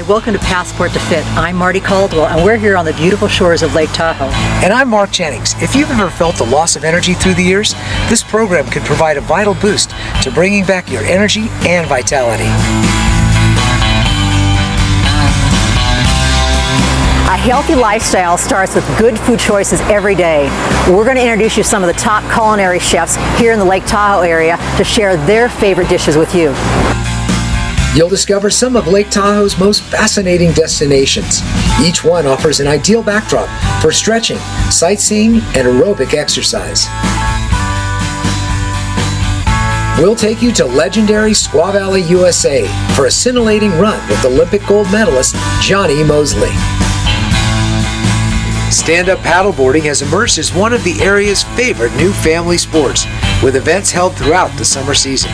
Hi, welcome to Passport to Fit. I'm Marty Caldwell, and we're here on the beautiful shores of Lake Tahoe. And I'm Mark Jennings. If you've ever felt a loss of energy through the years, this program could provide a vital boost to bringing back your energy and vitality. A healthy lifestyle starts with good food choices every day. We're going to introduce you to some of the top culinary chefs here in the Lake Tahoe area to share their favorite dishes with you. You'll discover some of Lake Tahoe's most fascinating destinations. Each one offers an ideal backdrop for stretching, sightseeing, and aerobic exercise. We'll take you to legendary Squaw Valley, USA for a scintillating run with Olympic gold medalist Johnny Mosley. Stand-up paddleboarding has emerged as one of the area's favorite new family sports, with events held throughout the summer season.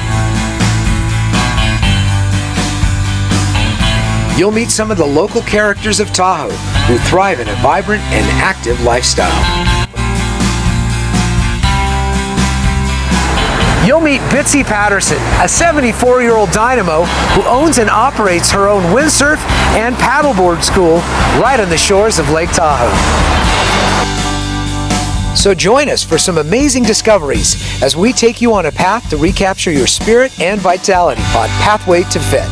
You'll meet some of the local characters of Tahoe who thrive in a vibrant and active lifestyle. You'll meet Bitsy Patterson, a 74-year-old dynamo who owns and operates her own windsurf and paddleboard school right on the shores of Lake Tahoe. So join us for some amazing discoveries as we take you on a path to recapture your spirit and vitality on Pathway to Fit.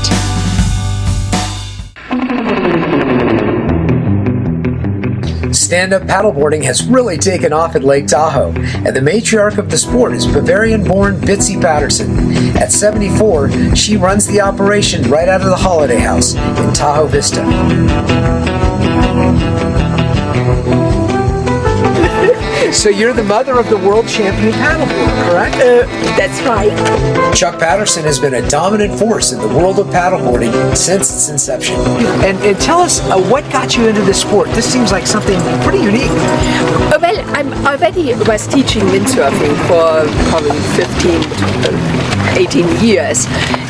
Stand-up paddleboarding has really taken off at Lake Tahoe, and the matriarch of the sport is Bavarian-born Bitsy Patterson. At 74, she runs the operation right out of the Holiday House in Tahoe Vista. So you're the mother of the world champion paddleboarder, correct? That's right. Chuck Patterson has been a dominant force in the world of paddleboarding since its inception. And tell us what got you into this sport? This seems like something pretty unique. Well, I already was teaching windsurfing for probably 18 years.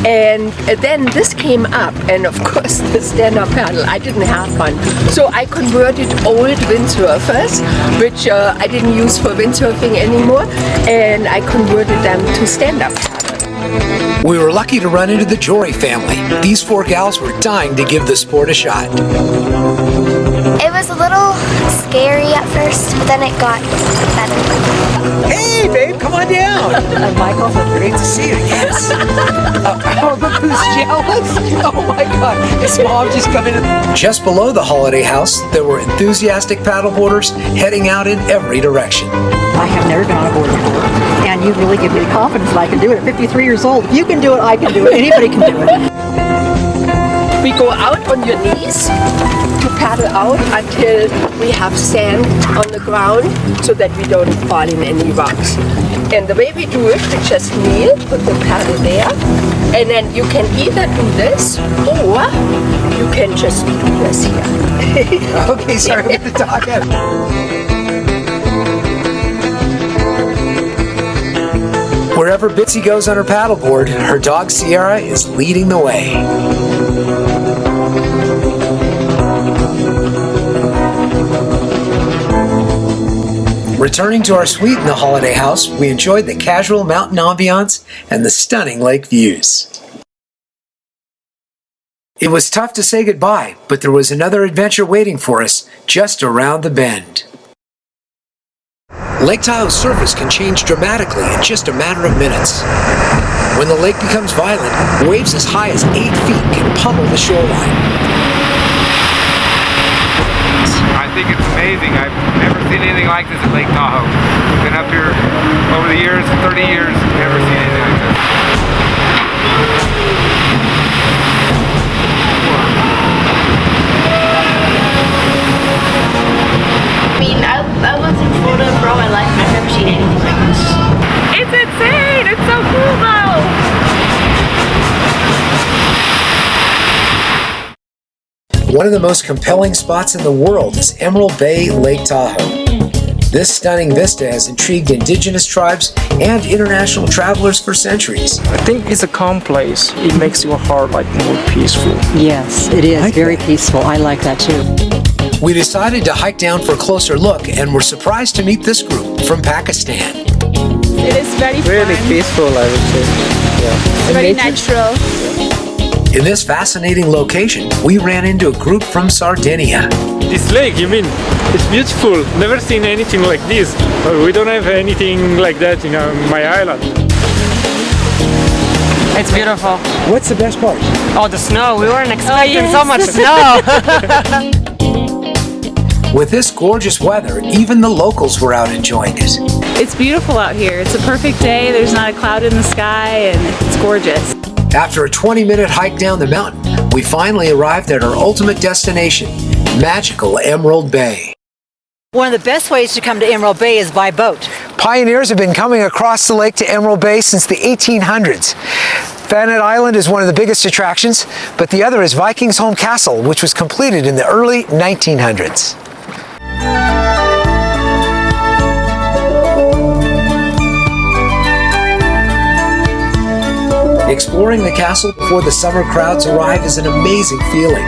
And then this came up, and of course the stand-up paddle, I didn't have one. So I converted old windsurfers, which I didn't use for windsurfing anymore, and I converted them to stand-up paddle. We were lucky to run into the Jory family. These four gals were dying to give the sport a shot. It was a little scary at first, but then it got better. Hey, babe, come on down. Michael, Great to see you. Yes. Oh, look who's jealous. Oh my God, his mom just come in. Just below the Holiday House, there were enthusiastic paddleboarders heading out in every direction. I have never been on a board before, and you really give me the confidence that I can do it at 53 years old. If you can do it, I can do it. Anybody can do it. We go out on your knees to paddle out until we have sand on the ground so that we don't fall in any rocks. And the way we do it, we just kneel, put the paddle there, and then you can either do this or you can just do this here. Okay, sorry, with the dog out. Wherever Bitsy goes on her paddleboard, her dog Sierra is leading the way. Returning to our suite in the Holiday House, we enjoyed the casual mountain ambiance and the stunning lake views. It was tough to say goodbye, but there was another adventure waiting for us just around the bend. Lake Tahoe's surface can change dramatically in just a matter of minutes. When the lake becomes violent, waves as high as 8 feet can pummel the shoreline. I think it's amazing. I've never seen anything like this at Lake Tahoe. Been up here over the years, 30 years, never seen anything like this. I mean, I lived in Florida for all my life and I've never seen anything like this. It's insane! It's so cool though! One of the most compelling spots in the world is Emerald Bay, Lake Tahoe. This stunning vista has intrigued indigenous tribes and international travelers for centuries. I think it's a calm place. It makes your heart like more peaceful. Yes, it is very peaceful. I like that too. We decided to hike down for a closer look and were surprised to meet this group from Pakistan. It is very Really fun. peaceful, I would say. Yeah. It's very natural. In this fascinating location, we ran into a group from Sardinia. This lake, you mean? It's beautiful. Never seen anything like this. We don't have anything like that in my island. It's beautiful. What's the best part? Oh, the snow. We weren't expecting so much snow. With this gorgeous weather, even the locals were out enjoying it. It's beautiful out here. It's a perfect day. There's not a cloud in the sky and it's gorgeous. After a 20-minute hike down the mountain, we finally arrived at our ultimate destination, magical Emerald Bay. One of the best ways to come to Emerald Bay is by boat. Pioneers have been coming across the lake to Emerald Bay since the 1800s. Thanet Island is one of the biggest attractions, but the other is Vikingsholm Castle, which was completed in the early 1900s. Exploring the castle before the summer crowds arrive is an amazing feeling.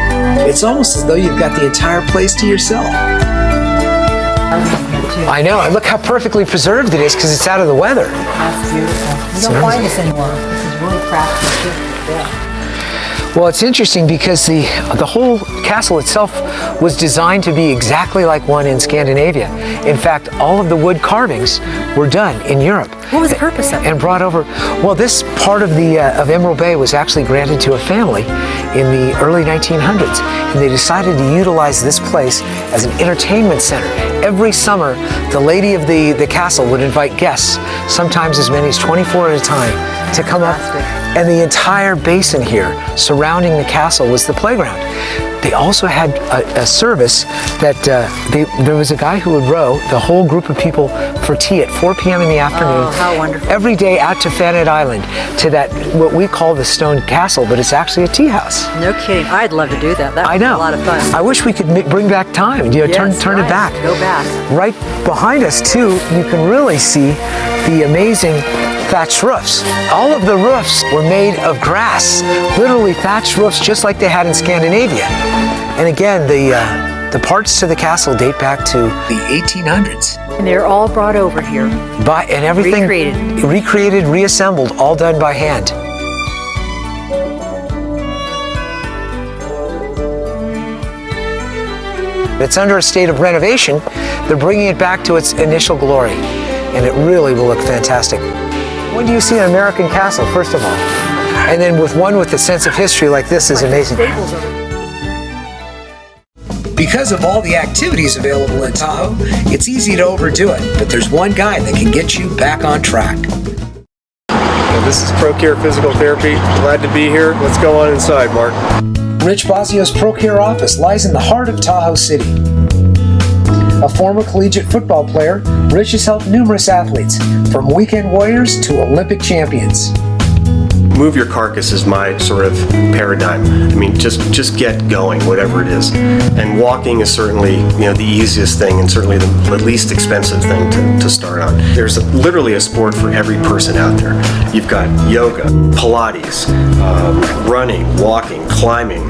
It's almost as though you've got the entire place to yourself. I know, and look how perfectly preserved it is because it's out of the weather. That's beautiful. You don't find this anymore. This is really crafted. Yeah. Well, it's interesting because the whole castle itself was designed to be exactly like one in Scandinavia. In fact, all of the wood carvings were done in Europe. What was the purpose of it? And brought over. Well, this part of of Emerald Bay was actually granted to a family in the early 1900s, and they decided to utilize this place as an entertainment center. Every summer, the lady of the castle would invite guests, sometimes as many as 24 at a time, to come up. And the entire basin here surrounding the castle was the playground. They also had a service that there was a guy who would row the whole group of people for tea at 4 p.m. in the afternoon. Oh, how wonderful. Every day out to Thanet Island to that, what we call the stone castle, but it's actually a tea house. No kidding. I'd love to do that. That would be a lot of fun. I wish we could bring back time, turn it back. Go back. Right behind us too, you can really see the amazing thatched roofs. All of the roofs were made of grass, literally thatched roofs just like they had in Scandinavia. And again, the parts to the castle date back to the 1800s. And they're all brought over here. And everything recreated, reassembled, all done by hand. It's under a state of renovation. They're bringing it back to its initial glory, and it really will look fantastic. When do you see an American castle, first of all? And then with one with a sense of history like this is amazing. Because of all the activities available in Tahoe, it's easy to overdo it, but there's one guy that can get you back on track. This is ProCare Physical Therapy. Glad to be here. Let's go on inside, Mark. Rich Bosio's ProCare office lies in the heart of Tahoe City. A former collegiate football player, Rich has helped numerous athletes, from weekend warriors to Olympic champions. Move your carcass is my sort of paradigm. I mean, just get going, whatever it is. And walking is certainly, the easiest thing and certainly the least expensive thing to start on. There's literally a sport for every person out there. You've got yoga, Pilates, running, walking, climbing.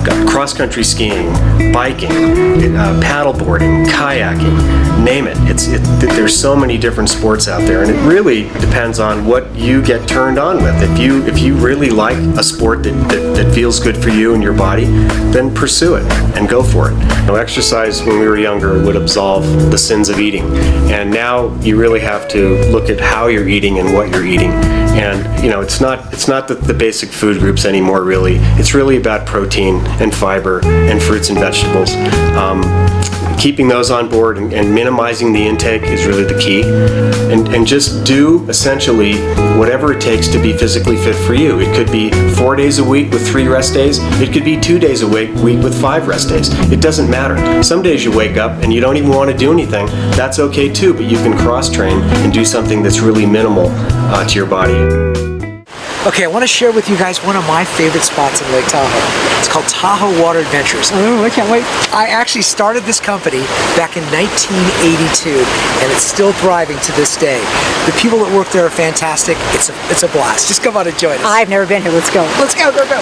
Got cross-country skiing, biking, paddleboarding, kayaking, name it. There's so many different sports out there, and it really depends on what you get turned on with. If you really like a sport that feels good for you and your body, then pursue it and go for it. Exercise when we were younger would absolve the sins of eating, and now you really have to look at how you're eating and what you're eating. And it's not the basic food groups anymore. Really, it's really about protein and fiber and fruits and vegetables. Keeping those on board and minimizing the intake is really the key. And just do essentially whatever it takes to be physically fit for you. It could be 4 days a week with 3 rest days. It could be 2 days a week with 5 rest days. It doesn't matter. Some days you wake up and you don't even want to do anything. That's okay too, but you can cross-train and do something that's really minimal to your body. Okay, I want to share with you guys one of my favorite spots in Lake Tahoe. It's called Tahoe Water Adventures. Oh, I can't wait. I actually started this company back in 1982, and it's still thriving to this day. The people that work there are fantastic. It's a blast. Just come on and join us. I've never been here. Let's go. Let's go, go, go.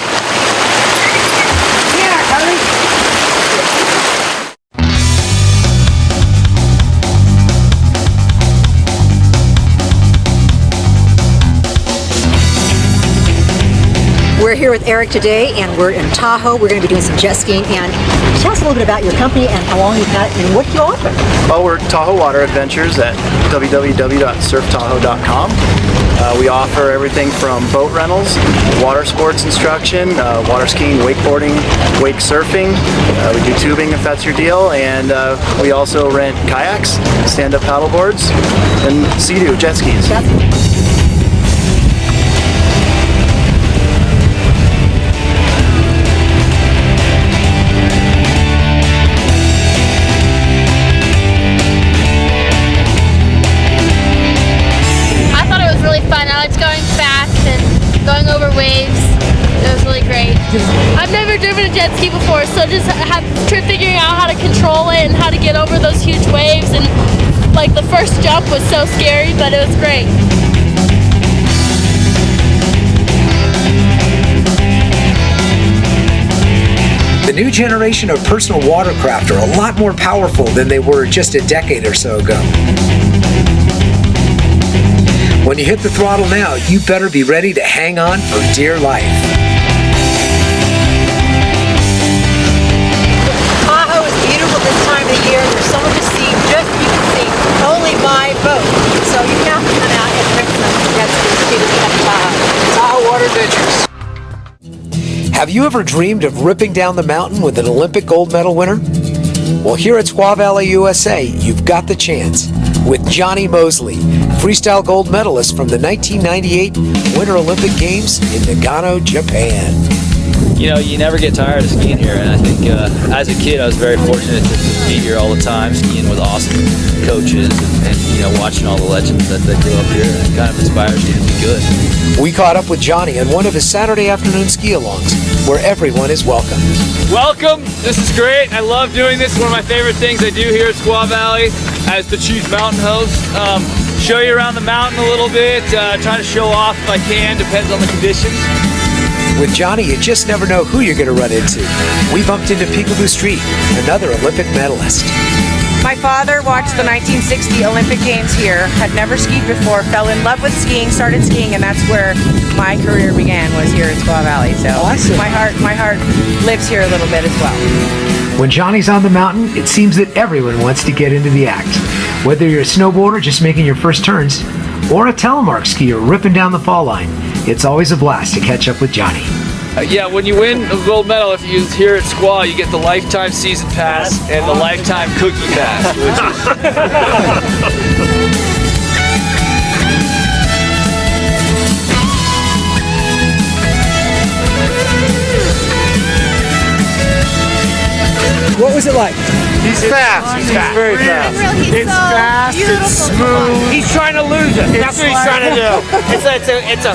Yeah, Carly. We're here with Eric today, and we're in Tahoe. We're going to be doing some jet skiing. And tell us a little bit about your company and how long you've had it and what you offer. Well, we're Tahoe Water Adventures at www.surftahoe.com. We offer everything from boat rentals, water sports instruction, water skiing, wakeboarding, wake surfing. We do tubing if that's your deal, and we also rent kayaks, stand-up paddleboards, and Sea-Doo jet skis. Going over waves, it was really great. I've never driven a jet ski before, so just figuring out how to control it and how to get over those huge waves, and like the first jump was so scary, but it was great. The new generation of personal watercraft are a lot more powerful than they were just a decade or so ago. When you hit the throttle now, you better be ready to hang on for dear life. Tahoe is beautiful this time of the year. There's so much to see. Just you can see only by boat. So you have to come out and rent some jet skis to see Tahoe. Tahoe Water Adventures. Have you ever dreamed of ripping down the mountain with an Olympic gold medal winner? Well, here at Squaw Valley, USA, you've got the chance with Johnny Mosley, freestyle gold medalist from the 1998 Winter Olympic Games in Nagano, Japan. You know, you never get tired of skiing here, and I think as a kid I was very fortunate to be here all the time, skiing with awesome coaches and you know, watching all the legends that grew up here, and it kind of inspires you to be good. We caught up with Johnny on one of his Saturday afternoon ski-alongs, where everyone is welcome. Welcome, this is great. I love doing this. One of my favorite things I do here at Squaw Valley as the Chief Mountain host. Show you around the mountain a little bit, try to show off if I can, depends on the conditions. With Johnny, you just never know who you're going to run into. We bumped into Peekaboo Street, another Olympic medalist. My father watched the 1960 Olympic Games here, had never skied before, fell in love with skiing, started skiing, and that's where my career began, was here at Squaw Valley. So awesome. my heart lives here a little bit as well. When Johnny's on the mountain, it seems that everyone wants to get into the act. Whether you're a snowboarder just making your first turns, or a telemark skier ripping down the fall line, it's always a blast to catch up with Johnny. Yeah, when you win a gold medal, if you here at Squaw, you get the lifetime season pass and the lifetime cookie pass. What was it like? He's fast. He's very fast. It's fast. It's smooth. He's trying to lose it. That's what he's trying to do. It's a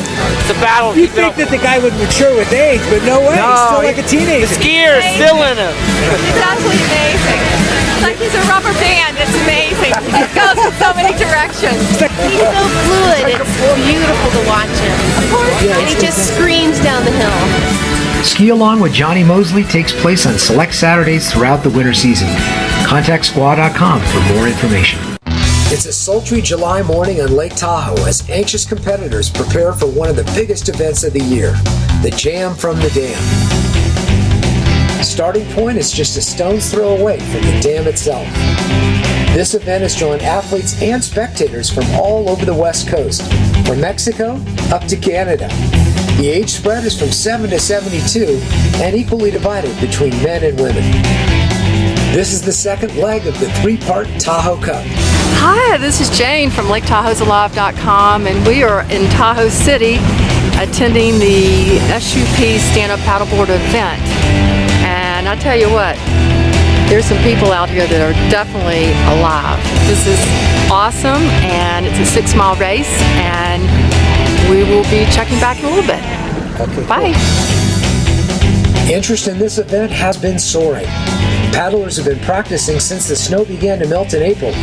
battle. You think that the guy would mature with age, but no way. He's still like a teenager. The skier is still in him. It's absolutely amazing. It's like he's a rubber band. It's amazing. He goes in so many directions. He's so fluid. It's beautiful to watch him. Of course. And he just screams down the hill. Ski Along with Johnny Mosley takes place on select Saturdays throughout the winter season. Contact squaw.com for more information. It's a sultry July morning on Lake Tahoe as anxious competitors prepare for one of the biggest events of the year, the Jam from the Dam. Starting point is just a stone's throw away from the dam itself. This event has drawn athletes and spectators from all over the West Coast, from Mexico up to Canada. The age spread is from 7 to 72 and equally divided between men and women. This is the second leg of the three-part Tahoe Cup. Hi, this is Jane from LakeTahoe'sAlive.com, and we are in Tahoe City attending the SUP Stand-Up Paddleboard event. And I tell you what, there's some people out here that are definitely alive. This is awesome, and it's a 6-mile race, and we will be checking back in a little bit. Okay, bye. Cool. Interest in this event has been soaring. Paddlers have been practicing since the snow began to melt in April,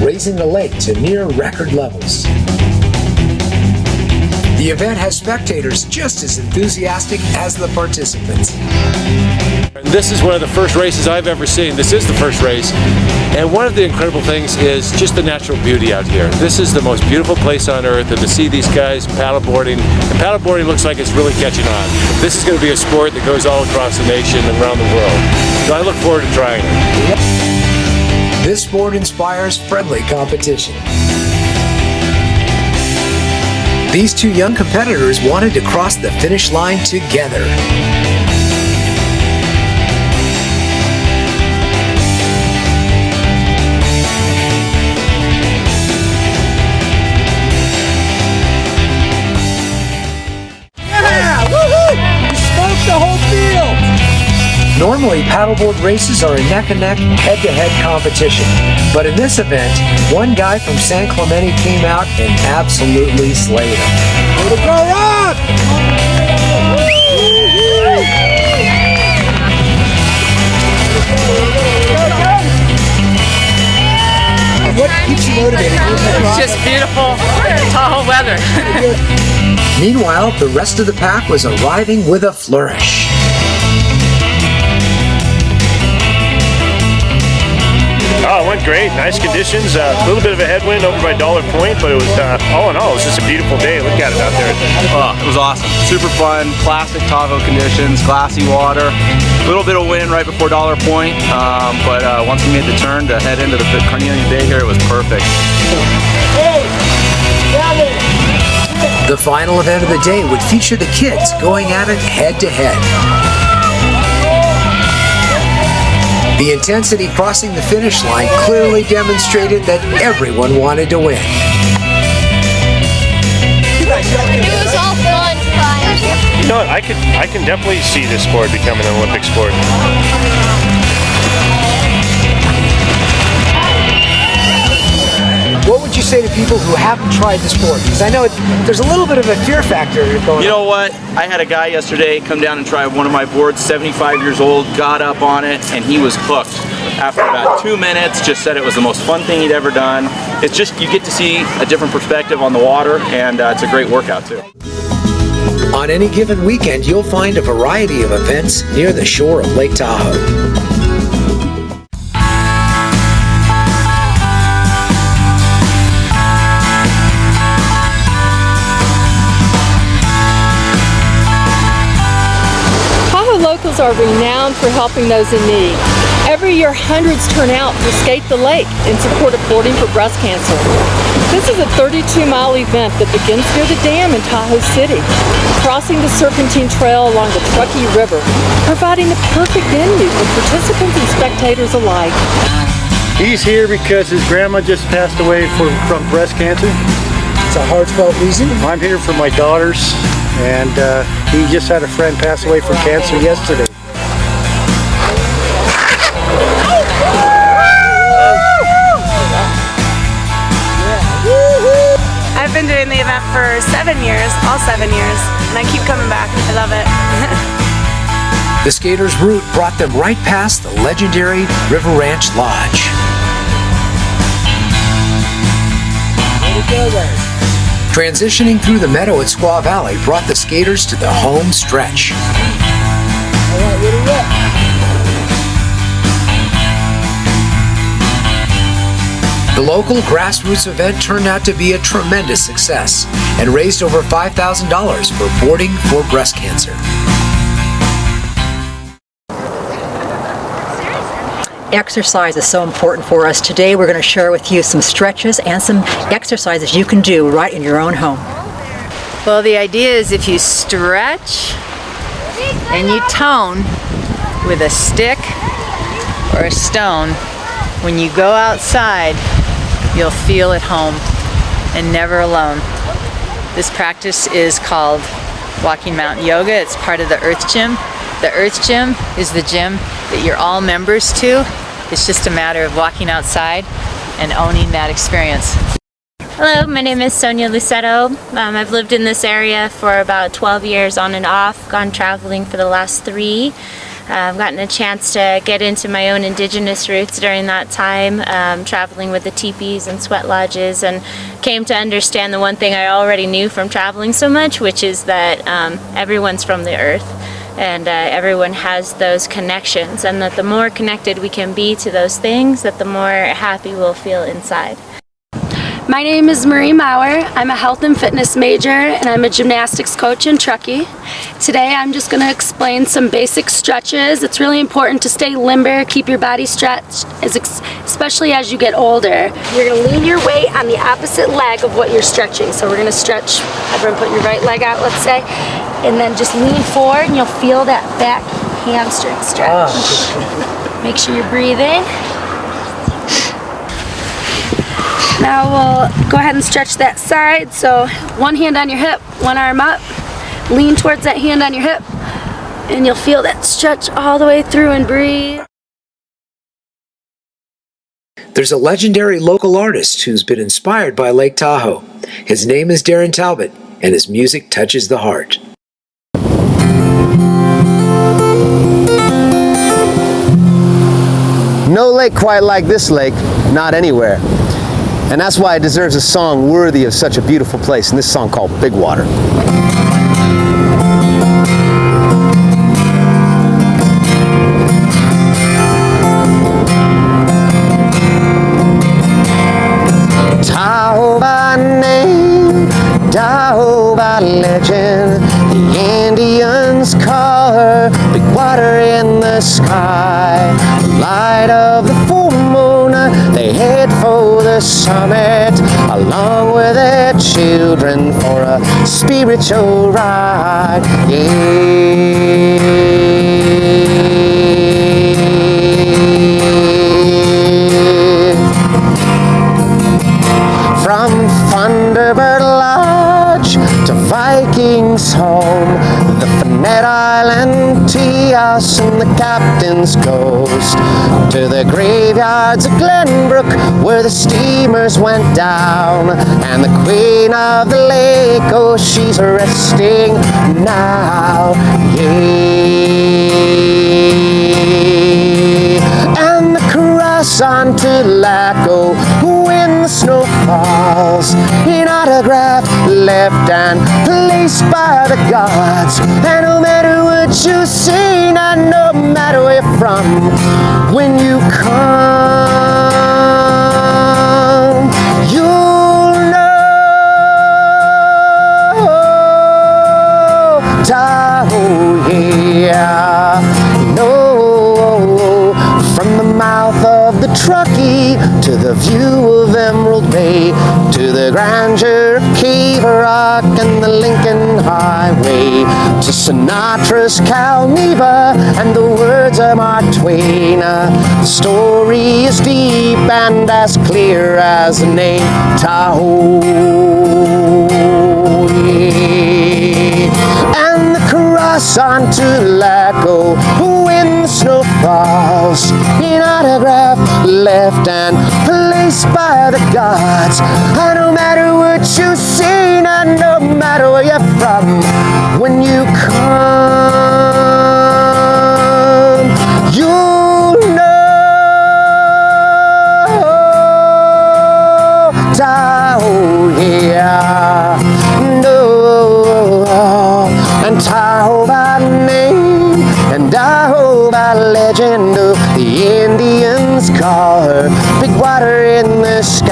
raising the lake to near record levels. The event has spectators just as enthusiastic as the participants. This is one of the first races I've ever seen. This is the first race. And one of the incredible things is just the natural beauty out here. This is the most beautiful place on earth, and to see these guys paddleboarding, and paddleboarding looks like it's really catching on. This is going to be a sport that goes all across the nation and around the world. So I look forward to trying it. This sport inspires friendly competition. These two young competitors wanted to cross the finish line together. Normally, paddleboard races are a neck-and-neck, head-to-head competition. But in this event, one guy from San Clemente came out and absolutely slayed him. Way to go, Rob! What keeps you motivated? It's just beautiful Tahoe weather. Meanwhile, the rest of the pack was arriving with a flourish. Oh, it went great. Nice conditions. A little bit of a headwind over by Dollar Point, but it was all in all, it was just a beautiful day. Look at it out there. Oh, it was awesome. Super fun. Classic Tahoe conditions. Glassy water. A little bit of wind right before Dollar Point, but once we made the turn to head into the Carnelian Bay here, it was perfect. The final event of the day would feature the kids going at it head-to-head. The intensity crossing the finish line clearly demonstrated that everyone wanted to win. It was all fun. You know what? I can definitely see this sport becoming an Olympic sport. What would you say to people who haven't tried the sport? Because I know there's a little bit of a fear factor going on. You know what? I had a guy yesterday come down and try one of my boards, 75 years old, got up on it, and he was hooked. After about 2 minutes, just said it was the most fun thing he'd ever done. It's just, you get to see a different perspective on the water, and it's a great workout too. On any given weekend, you'll find a variety of events near the shore of Lake Tahoe. Locals are renowned for helping those in need. Every year, hundreds turn out to skate the lake in support of Boarding for Breast Cancer. This is a 32-mile event that begins near the dam in Tahoe City, crossing the Serpentine Trail along the Truckee River, providing the perfect venue for participants and spectators alike. He's here because his grandma just passed away from breast cancer. It's a heartfelt reason. I'm here for my daughters, and he just had a friend pass away from cancer yesterday. I've been doing the event for 7 years, all 7 years, and I keep coming back. I love it. The skaters' route brought them right past the legendary River Ranch Lodge. Transitioning through the meadow at Squaw Valley brought the skaters to the home stretch. The local grassroots event turned out to be a tremendous success and raised over $5,000 for Boarding for Breast Cancer. Exercise is so important for us. Today we're going to share with you some stretches and some exercises you can do right in your own home. Well, the idea is if you stretch and you tone with a stick or a stone, when you go outside, you'll feel at home and never alone. This practice is called Walking Mountain Yoga. It's part of the Earth Gym. The Earth Gym is the gym that you're all members to. It's just a matter of walking outside and owning that experience. Hello, my name is Sonia Lucetto. I've lived in this area for about 12 years on and off, gone traveling for the last 3. I've gotten a chance to get into my own indigenous roots during that time, traveling with the teepees and sweat lodges, and came to understand the one thing I already knew from traveling so much, which is that everyone's from the earth. and everyone has those connections, and that the more connected we can be to those things, that the more happy we'll feel inside. My name is Marie Mauer. I'm a health and fitness major, and I'm a gymnastics coach in Truckee. Today I'm just going to explain some basic stretches. It's really important to stay limber, keep your body stretched, especially as you get older. You're going to lean your weight on the opposite leg of what you're stretching. So we're going to stretch, everyone put your right leg out, let's say, and then just lean forward and you'll feel that back hamstring stretch. Make sure you're breathing. Now we'll go ahead and stretch that side. So one hand on your hip, one arm up, lean towards that hand on your hip, and you'll feel that stretch all the way through and breathe. There's a legendary local artist who's been inspired by Lake Tahoe. His name is Darren Talbot, and his music touches the heart. No lake quite like this lake, not anywhere. And that's why it deserves a song worthy of such a beautiful place, and this song called Big Water. Tahoe by name, Tahoe by legend, the Indians call her Big Water in the sky. The light of the full moon, they head for the summit, along with their children for a spiritual ride. Yeah. From Thunderbird Lodge to Vikings Home, the Finette Island Tea House and the Captain's Ghost, to the graveyards of Glenbrook where the steamers went down, and the Queen of the Lake, oh, she's resting now. Yeah. And the cross on Tulaco when the snow falls, an autograph left and placed by the gods. And no matter what you see, and no matter where you're from, when you come, you'll know Tahoe, yeah. No, from the mouth of the Truckee to the view of Emerald Bay, to the grandeur of Cave Rock and the Lincoln Highway, to Sinatra's Cal Neva and the words of Mark Twain. The story is deep and as clear as the name Tahoe. And the cross on Tulaco when the snow falls, an autograph left and placed by the gods. And no matter what you see, and no matter where you're from, when you come, you'll know Tahoe, yeah. No, and Tahoe by name, and Tahoe by legend, oh, the Indians call her Big Water in the sky.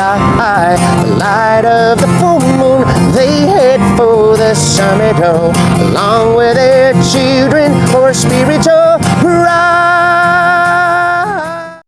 The light of the full moon, they head for the summit, oh,